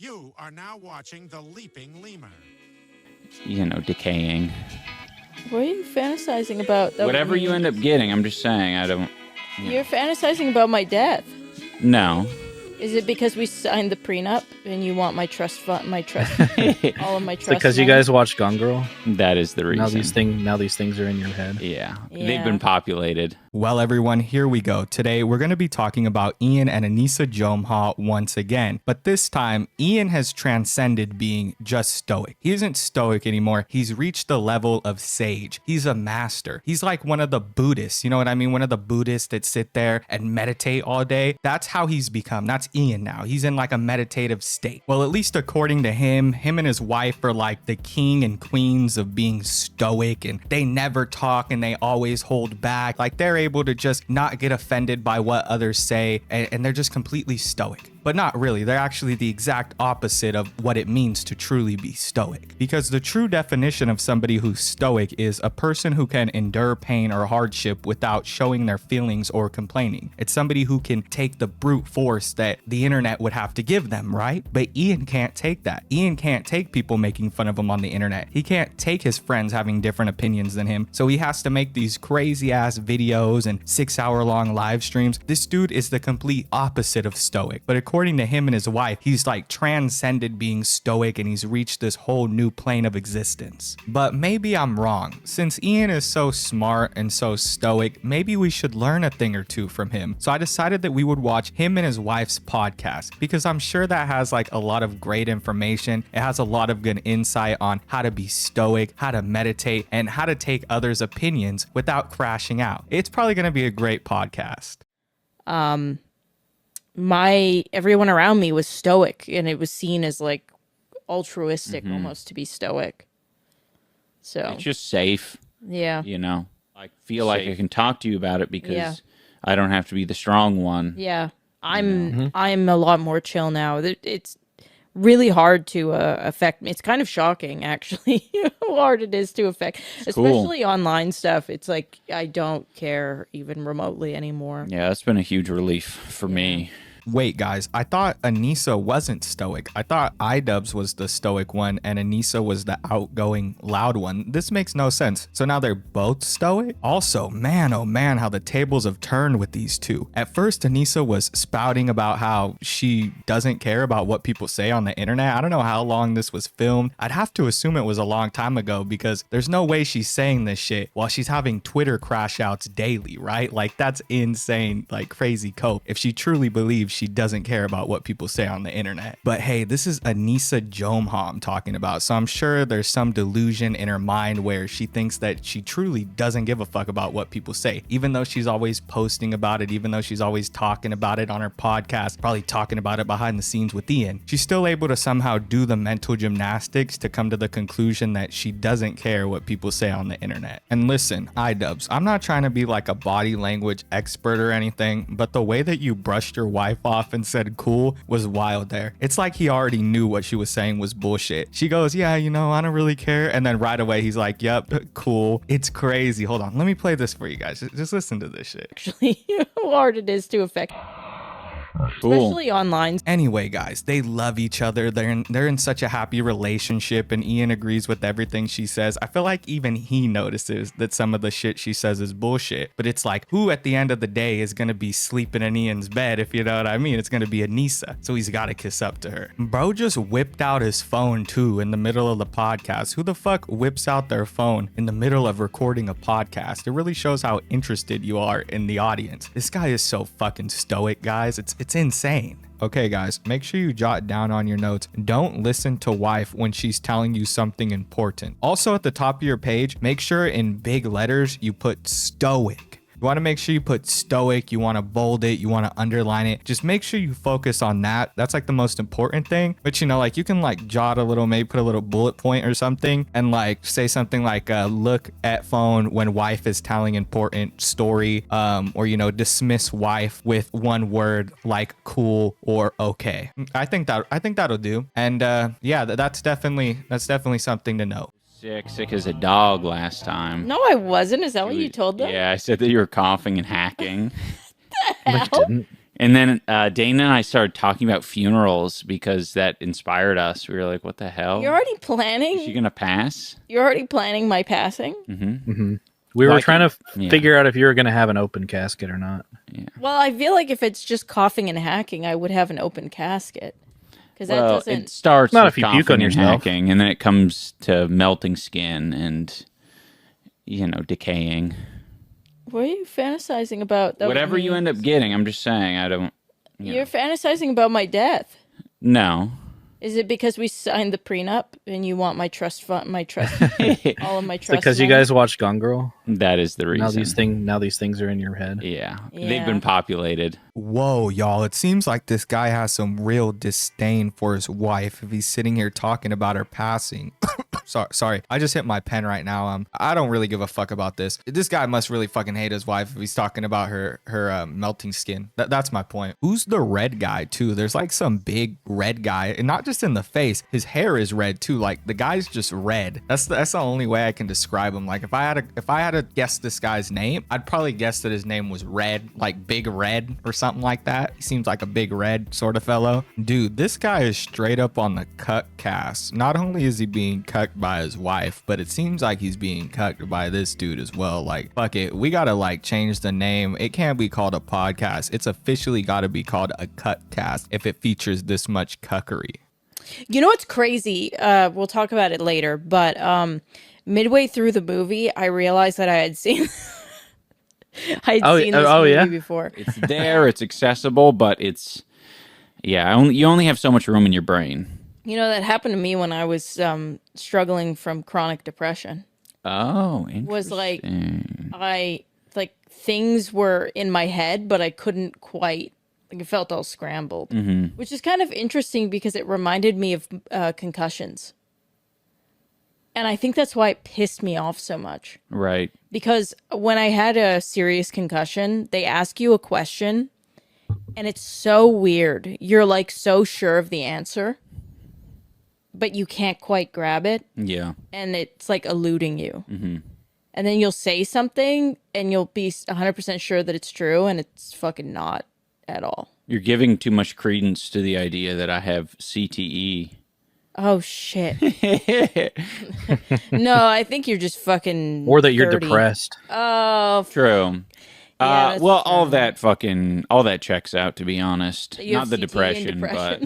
You are now watching The Leaping Lemur. Decaying. What are you fantasizing about? Whatever you end up getting, I'm just saying, I don't... You're fantasizing about my death. No. Is it because we signed the prenup and you want my trust fund, all of my trust? Because you guys watched Gone Girl. That is the reason. Now these things are in your head. Yeah. They've been populated. Well, everyone, here we go. Today, we're going to be talking about Ian and Anisa Jomha once again. But this time, Ian has transcended being just stoic. He isn't stoic anymore. He's reached the level of sage. He's a master. He's like one of the Buddhists. You know what I mean? One of the Buddhists that sit there and meditate all day. That's how he's become. That's Ian now. He's in like a meditative state. Well, at least according to him and his wife are like the king and queens of being stoic, and they never talk and they always hold back. Like they're able to just not get offended by what others say, and they're just completely stoic. But not really. They're actually the exact opposite of what it means to truly be stoic. Because the true definition of somebody who's stoic is a person who can endure pain or hardship without showing their feelings or complaining. It's somebody who can take the brute force that the internet would have to give them, right? But Ian can't take that. Ian can't take people making fun of him on the internet. He can't take his friends having different opinions than him. So he has to make these crazy ass videos and 6-hour-long live streams. This dude is the complete opposite of stoic. But according to him and his wife, he's like transcended being stoic and he's reached this whole new plane of existence. But maybe I'm wrong. Since Ian is so smart and so stoic, maybe we should learn a thing or two from him. So I decided that we would watch him and his wife's podcast, because I'm sure that has like a lot of great information. It has a lot of good insight on how to be stoic, how to meditate, and how to take others' opinions without crashing out. It's probably going to be a great podcast. Everyone around me was stoic, and it was seen as like altruistic almost to be stoic. So It's just safe. Yeah. I feel like I can talk to you about it because I don't have to be the strong one. Yeah. I'm a lot more chill now. It's really hard to affect me. It's kind of shocking, actually, how hard it is to affect, especially online stuff. It's like I don't care even remotely anymore. Yeah, that's been a huge relief for me. Wait, guys, I thought Anisa wasn't stoic. I thought iDubbbz was the stoic one and Anisa was the outgoing, loud one. This makes no sense. So now they're both stoic? Also, man, oh man, how the tables have turned with these two. At first, Anisa was spouting about how she doesn't care about what people say on the internet. I don't know how long this was filmed. I'd have to assume it was a long time ago, because there's no way she's saying this shit while she's having Twitter crash outs daily, right? Like, that's insane, like crazy cope if she truly believes she doesn't care about what people say on the internet. But hey, this is Anisa Jomha I'm talking about, so I'm sure there's some delusion in her mind where she thinks that she truly doesn't give a fuck about what people say, even though she's always posting about it, even though she's always talking about it on her podcast, probably talking about it behind the scenes with Ian. She's still able to somehow do the mental gymnastics to come to the conclusion that she doesn't care what people say on the internet. And listen, iDubbbz, I'm not trying to be like a body language expert or anything, but the way that you brushed your wife off and said cool was wild there. It's like he already knew what she was saying was bullshit. She goes, yeah, I don't really care. And then right away he's like, yep, cool. It's crazy. Hold on. Let me play this for you guys. Just listen to this shit. Actually, how hard it is to affect. Especially online. Anyway, guys, they love each other. They're in such a happy relationship, and Ian agrees with everything she says. I feel like even he notices that some of the shit she says is bullshit. But it's like, who at the end of the day is gonna be sleeping in Ian's bed, if you know what I mean? It's gonna be Anisa. So he's gotta kiss up to her. Bro just whipped out his phone too in the middle of the podcast. Who the fuck whips out their phone in the middle of recording a podcast? It really shows how interested you are in the audience. This guy is so fucking stoic, guys. It's insane. Okay, guys, make sure you jot down on your notes. Don't listen to wife when she's telling you something important. Also, at the top of your page, make sure in big letters you put stoic. You want to make sure you put stoic, you want to bold it, you want to underline it. Just make sure you focus on that. That's like the most important thing. But like you can like jot a little, maybe put a little bullet point or something and like say something like look at phone when wife is telling important story, or dismiss wife with one word like cool or okay. I think that'll do. And yeah, that's definitely something to know. Sick as a dog last time. No, I wasn't. Is that what you told them? Yeah, I said that you were coughing and hacking. But you didn't. And then Dana and I started talking about funerals because that inspired us. We were like, what the hell? You're already planning? Is she going to pass? You're already planning my passing? We Well, were I trying to yeah. figure out if you were going to have an open casket or not. Yeah. Well, I feel like if it's just coughing and hacking, I would have an open casket. Because that Well, doesn't... it starts Not with if you puke coughing on and yourself. hacking, and then it comes to melting skin and, decaying. What are you fantasizing about? Whatever you end up getting, I'm just saying, I don't... You're fantasizing about my death. No. Is it because we signed the prenup and you want my trust fund, all of my trust? Because you money? guys watch Gone Girl. That is the reason. Now these things are in your head. Yeah. Yeah. They've been populated. Whoa, y'all. It seems like this guy has some real disdain for his wife if he's sitting here talking about her passing. Sorry. I just hit my pen right now. I don't really give a fuck about this. This guy must really fucking hate his wife if he's talking about her melting skin. That's my point. Who's the red guy too? There's like some big red guy, and not just in the face. His hair is red too. Like the guy's just red. That's the only way I can describe him. Like if I had to guess this guy's name, I'd probably guess that his name was Red, like Big Red or something like that. He seems like a big red sort of fellow. Dude, this guy is straight up on the Cuckcast. Not only is he being cucked by his wife, but it seems like he's being cucked by this dude as well. Like, fuck it. We gotta like change the name. It can't be called a podcast. It's officially gotta be called a Cuckcast if it features this much cuckery. You know what's crazy? We'll talk about it later, but midway through the movie, I realized that I had seen seen this movie before. It's there, it's accessible, but it's you only have so much room in your brain. You know, that happened to me when I was struggling from chronic depression. Oh, interesting. Was like things were in my head, but I couldn't quite. Like it felt all scrambled, which is kind of interesting because it reminded me of concussions. And I think that's why it pissed me off so much. Right. Because when I had a serious concussion, they ask you a question and it's so weird. You're like so sure of the answer, but you can't quite grab it. Yeah. And it's like eluding you. And then you'll say something and you'll be 100% sure that it's true and it's fucking not at all. You're giving too much credence to the idea that I have CTE. Oh shit. No, I think you're just fucking Or that you're 30. depressed. Oh, True. Yeah, that's well, all true. that checks out, to be honest. You Not have the CTE depression, and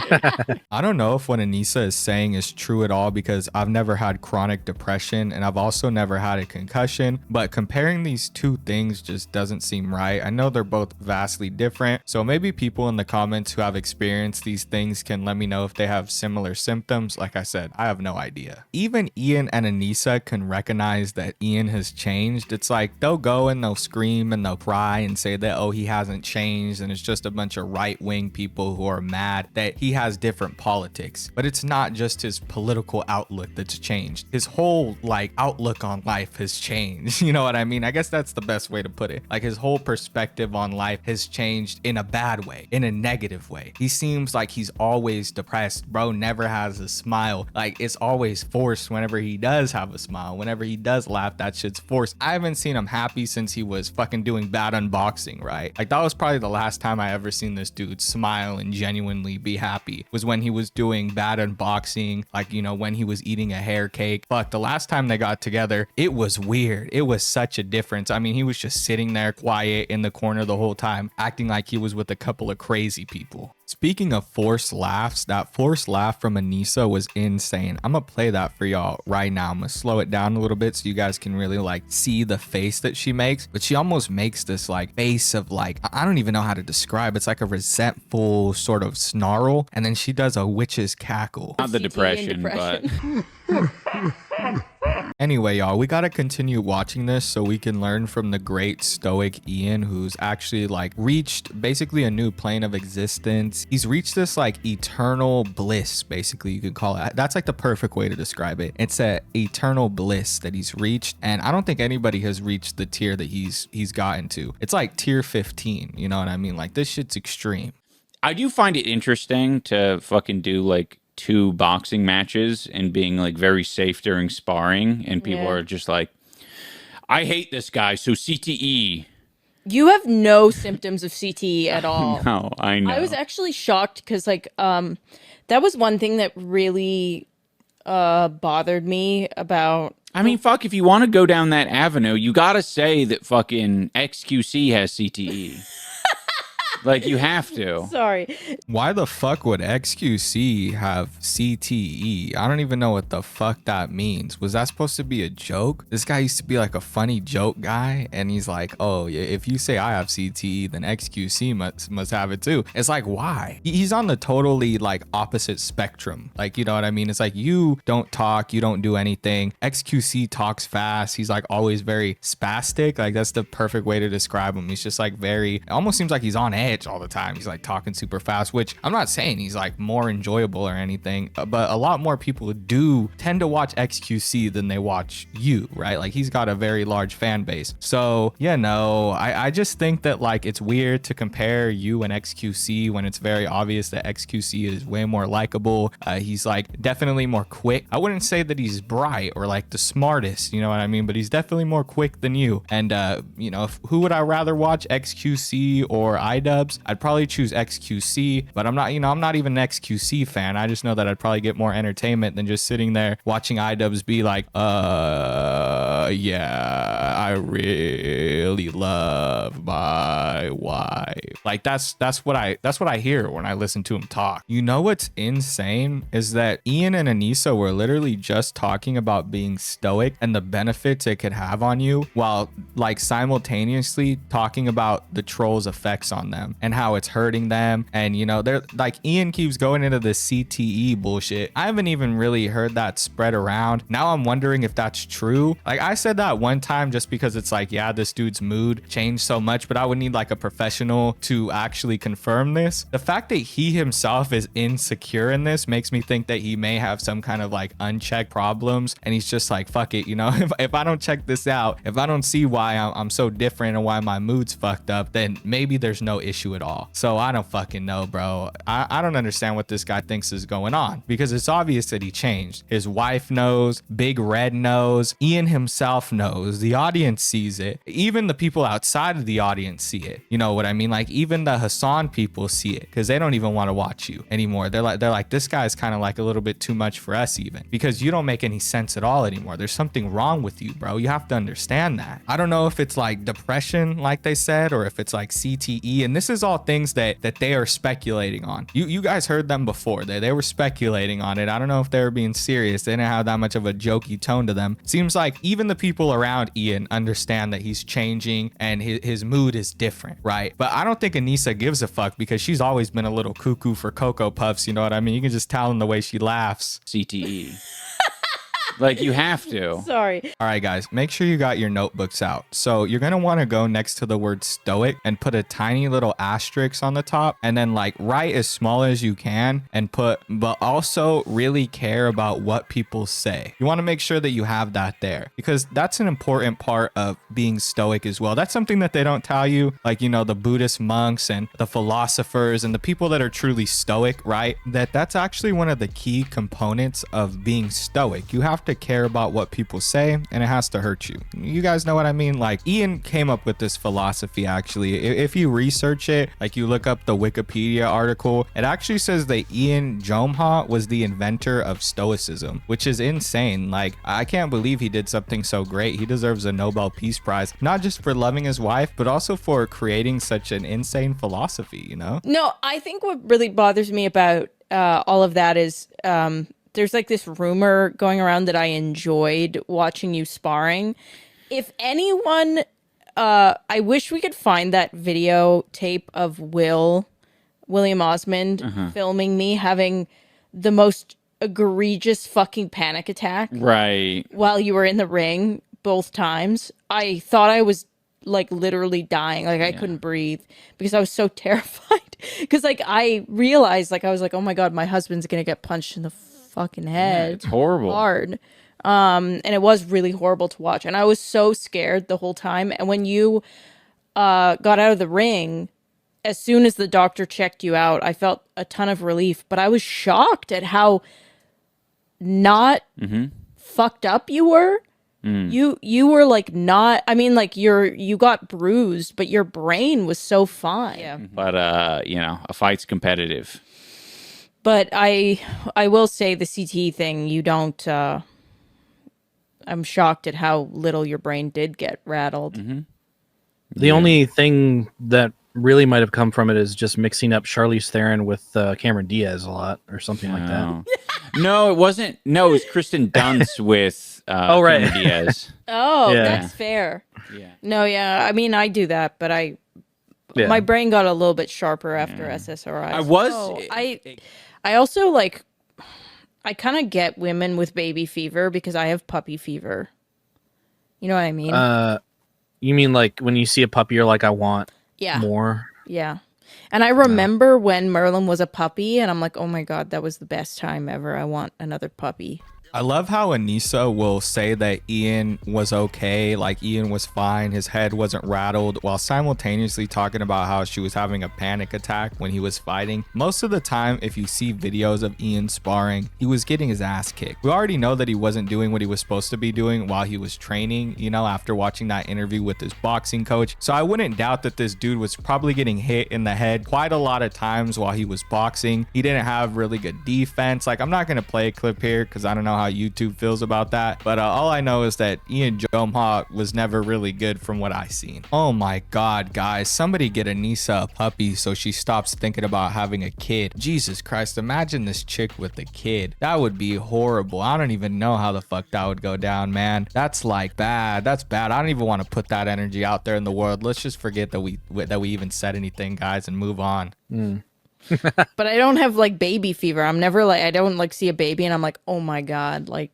but I don't know if what Anisa is saying is true at all because I've never had chronic depression and I've also never had a concussion, but comparing these two things just doesn't seem right. I know they're both vastly different, so maybe people in the comments who have experienced these things can let me know if they have similar symptoms. Like I said, I have no idea. Even Ian and Anisa can recognize that Ian has changed. It's like they'll go and they'll scream and they'll cry and say that, oh, he hasn't changed and it's just a bunch of right-wing people who are mad that he has different politics. But it's not just his political outlook that's changed. His whole like outlook on life has changed. You know what I mean? I guess that's the best way to put it. Like his whole perspective on life has changed in a bad way, in a negative way. He seems like he's always depressed. Bro never has a smile. Like it's always forced whenever he does have a smile. Whenever he does laugh, that shit's forced. I haven't seen him happy since he was fucking doing bad unboxing, right? Like that was probably the last time I ever seen this dude smile and genuinely be happy was when he was doing bad unboxing, like, you know, when he was eating a hair cake. Fuck, the last time they got together, it was weird. It was such a difference. I mean, he was just sitting there quiet in the corner the whole time, acting like he was with a couple of crazy people. Speaking of forced laughs, that forced laugh from Anisa was insane. I'm gonna play that for y'all right now. I'm gonna slow it down a little bit so you guys can really like see the face that she makes. But she almost makes this like face of like, I don't even know how to describe. It's like a resentful sort of snarl. And then she does a witch's cackle. not the CTE and depression, but Anyway, y'all, we gotta continue watching this so we can learn from the great stoic Ian, who's actually like reached basically a new plane of existence. He's reached this like eternal bliss, basically you could call it. That's like the perfect way to describe it. It's a eternal bliss that he's reached, and I don't think anybody has reached the tier that he's gotten to. It's like tier 15, you know what I mean? Like this shit's extreme. I do find it interesting to fucking do like 2 boxing matches and being like very safe during sparring, and people Yeah. are just like, I hate this guy, so CTE. You have no symptoms of CTE at all. No, I know. I was actually shocked because, like, that was one thing that really bothered me about. I mean, fuck, if you want to go down that avenue, you gotta say that fucking XQC has CTE. Like, you have to. Sorry. Why the fuck would XQC have CTE? I don't even know what the fuck that means. Was that supposed to be a joke? This guy used to be like a funny joke guy, and he's like, oh, if you say I have CTE, then XQC must have it too. It's like, why? He's on the totally like opposite spectrum. Like, you know what I mean? It's like, you don't talk, you don't do anything. XQC talks fast. He's like always very spastic. Like, that's the perfect way to describe him. He's just like very, it almost seems like he's on edge all the time. He's like talking super fast, which I'm not saying he's like more enjoyable or anything, but a lot more people do tend to watch XQC than they watch you, right? Like, he's got a very large fan base. So yeah, no, I just think that like it's weird to compare you and XQC when it's very obvious that XQC is way more likable. He's like definitely more quick. I wouldn't say that he's bright or like the smartest, you know what I mean? But he's definitely more quick than you. And you know, who would I rather watch, XQC or iDubbbz? I'd probably choose XQC, but I'm not even an XQC fan. I just know that I'd probably get more entertainment than just sitting there watching iDubbbz be like, yeah, I really love my wife. Like, that's what I hear when I listen to him talk. You know what's insane is that Ian and Anisa were literally just talking about being stoic and the benefits it could have on you, while like simultaneously talking about the trolls' effects on them and how it's hurting them. And you know, they're like, Ian keeps going into the CTE bullshit. I haven't even really heard that spread around. Now I'm wondering if that's true. Like, I said that one time just because it's like, yeah, this dude's mood changed so much, but I would need like a professional to actually confirm this. The fact that he himself is insecure in this makes me think that he may have some kind of like unchecked problems, and he's just like, fuck it, you know, if I don't check this out, if I don't see why I'm so different and why my mood's fucked up, then maybe there's no issue at all. So I don't fucking know, bro. I don't understand what this guy thinks is going on, because it's obvious that he changed. His wife knows, Big Red knows, Ian himself knows, the audience sees it, even the people outside of the audience see it. You know what I mean? Like, even the Hassan people see it, because they don't even want to watch you anymore. They're like, this guy's kind of like a little bit too much for us, even, because you don't make any sense at all anymore. There's something wrong with you, bro. You have to understand that. I don't know if it's like depression, like they said, or if it's like CTE, and this is all things that they are speculating on. You guys heard them before. They were speculating on it. I don't know if they were being serious. They didn't have that much of a jokey tone to them. Seems like even the people around Ian understand that he's changing and his mood is different, right? But I don't think Anisa gives a fuck, because she's always been a little cuckoo for Cocoa Puffs, you know what I mean? You can just tell in the way she laughs. CTE. Like, you have to. Sorry. All right, guys, make sure you got your notebooks out. So you're going to want to go next to the word stoic and put a tiny little asterisk on the top, and then like write as small as you can and put, but also really care about what people say. You want to make sure that you have that there, because that's an important part of being stoic as well. That's something that they don't tell you, like, you know, the Buddhist monks and the philosophers and the people that are truly stoic, right? That's actually one of the key components of being stoic. You have to care about what people say, and it has to hurt you. You guys know what I mean? Like, Ian came up with this philosophy, actually. If you research it, like you look up the Wikipedia article, it actually says that Anisa Jomha was the inventor of stoicism, which is insane. Like, I can't believe he did something so great. He deserves a Nobel Peace Prize, not just for loving his wife, but also for creating such an insane philosophy, you know? No, I think what really bothers me about all of that is there's like this rumor going around that I enjoyed watching you sparring. If anyone, I wish we could find that video tape of William Osmond filming me having the most egregious fucking panic attack. Right. While you were in the ring both times. I thought I was like literally dying. Like I couldn't breathe because I was so terrified. Because like I realized, like I was like, oh my God, my husband's going to get punched in the fucking head. Yeah, it's horrible. Hard. And it was really horrible to watch. And I was so scared the whole time. And when you got out of the ring, as soon as the doctor checked you out, I felt a ton of relief. But I was shocked at how not fucked up you were. You were like not. I mean, like you got bruised, but your brain was so fine. Yeah. But a fight's competitive. But I will say the CTE thing. You don't. I'm shocked at how little your brain did get rattled. The only thing that really might have come from it is just mixing up Charlize Theron with Cameron Diaz a lot or something like that. No, it wasn't. No, it was Kristen Dunst with Oh, right. Cameron Diaz. Oh, Yeah. that's fair. Yeah. No, yeah. I mean, I do that, but Yeah. my brain got a little bit sharper after SSRI. I was. I also like. I kind of get women with baby fever because I have puppy fever. You know what I mean? You mean like when you see a puppy, you're like, I want Yeah. more? Yeah. And I remember when Merlin was a puppy, and I'm like, oh my God, that was the best time ever. I want another puppy. I love how Anisa will say that Ian was okay, like Ian was fine, his head wasn't rattled, while simultaneously talking about how she was having a panic attack when he was fighting. Most of the time, if you see videos of Ian sparring, he was getting his ass kicked. We already know that he wasn't doing what he was supposed to be doing while he was training, after watching that interview with his boxing coach. So I wouldn't doubt that this dude was probably getting hit in the head quite a lot of times while he was boxing. He didn't have really good defense. Like, I'm not going to play a clip here because I don't know how YouTube feels about that, but all I know is that Ian Jomha was never really good from what I seen. Oh my God, guys, somebody get Anisa a puppy so she stops thinking about having a kid. Jesus Christ, imagine this chick with a kid. That would be horrible. I don't even know how the fuck that would go down, man. That's like bad. That's bad. I don't even want to put that energy out there in the world. Let's just forget that we even said anything, guys, and move on. But I don't have like baby fever. I'm never like, I don't like see a baby and I'm like, oh my God, like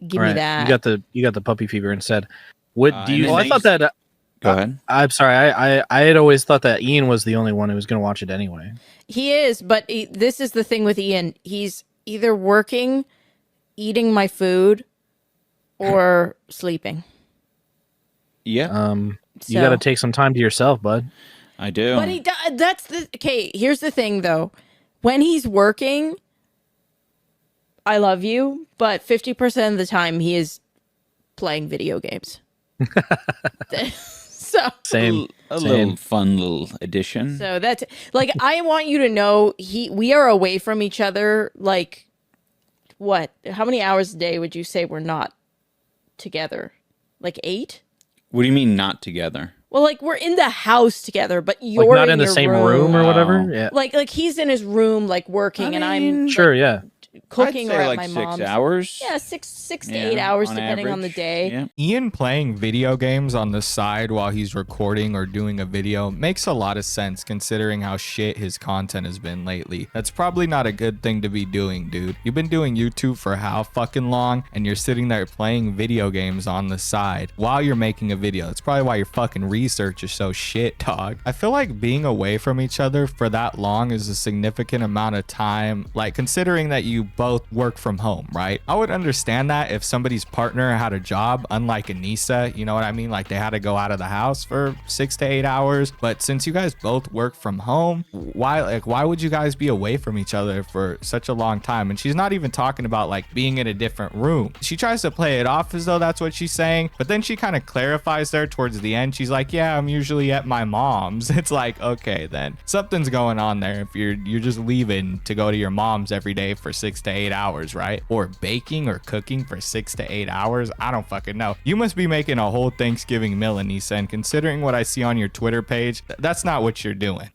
give me that. You got the puppy fever instead. What do you? and then I thought that. Go ahead. I'm sorry. I had always thought that Ian was the only one who was going to watch it anyway. He is, but this is the thing with Ian. He's either working, eating my food, or sleeping. Yeah, You got to take some time to yourself, bud. I do. But okay, here's the thing though. When he's working, I love you, but 50% of the time he is playing video games. So Same. A little fun little addition. So that's like, I want you to know we are away from each other. Like, what? How many hours a day would you say we're not together? Like 8? What do you mean not together? Well, like we're in the house together, but you're Like not in the your same room or whatever. Oh. Yeah. Like he's in his room, like working, and I'm Sure. Yeah. cooking I'd or say at like my 6 mom's. hours. Yeah, six to 8 hours depending on the average. day. Yeah. Ian playing video games on the side while he's recording or doing a video makes a lot of sense considering how shit his content has been lately. That's probably not a good thing to be doing, dude. You've been doing YouTube for how fucking long and you're sitting there playing video games on the side while you're making a video. That's probably why your fucking research is so shit, dog. I feel like being away from each other for that long is a significant amount of time, like considering that you both work from home, right? I would understand that if somebody's partner had a job, unlike Anisa, you know what I mean? Like they had to go out of the house for 6 to 8 hours. But since you guys both work from home, why would you guys be away from each other for such a long time? And she's not even talking about like being in a different room. She tries to play it off as though that's what she's saying, but then she kind of clarifies there towards the end. She's like, yeah, I'm usually at my mom's. It's like, okay, then something's going on there if you're just leaving to go to your mom's every day for 6 to 8 hours, right? Or baking or cooking for 6 to 8 hours. I don't fucking know. You must be making a whole Thanksgiving meal, Anisa, and considering what I see on your Twitter page, that's not what you're doing.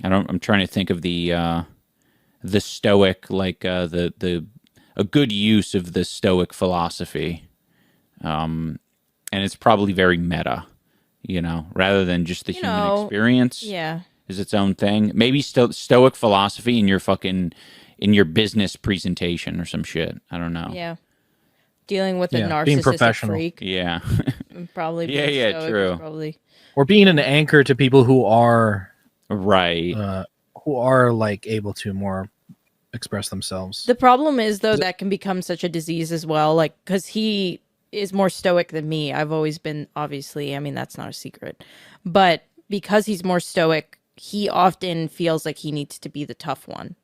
I'm trying to think of the stoic, like a good use of the stoic philosophy, and it's probably very meta, rather than just the human experience. Yeah. Is its own thing. Maybe stoic philosophy in your business presentation or some shit. I don't know. Yeah. Dealing with a Yeah, being narcissistic professional. freak. Yeah. Probably. Yeah, being yeah, stoic true. is Probably. Or being an anchor to people who are Right. like able to more express themselves. The problem is though that can become such a disease as well. Like, because he is more stoic than me. I've always been, obviously. I mean, that's not a secret, but because he's more stoic, he often feels like he needs to be the tough one.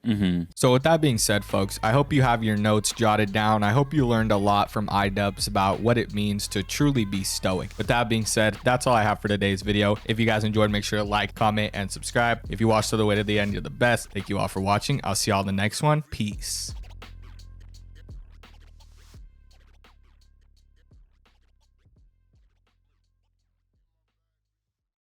So with that being said, folks, I hope you have your notes jotted down. I hope you learned a lot from iDubbbz about what it means to truly be stoic. With that being said, that's all I have for today's video. If you guys enjoyed, make sure to like, comment, and subscribe. If you watched all the way to the end, you're the best. Thank you all for watching. I'll see y'all in the next one. Peace.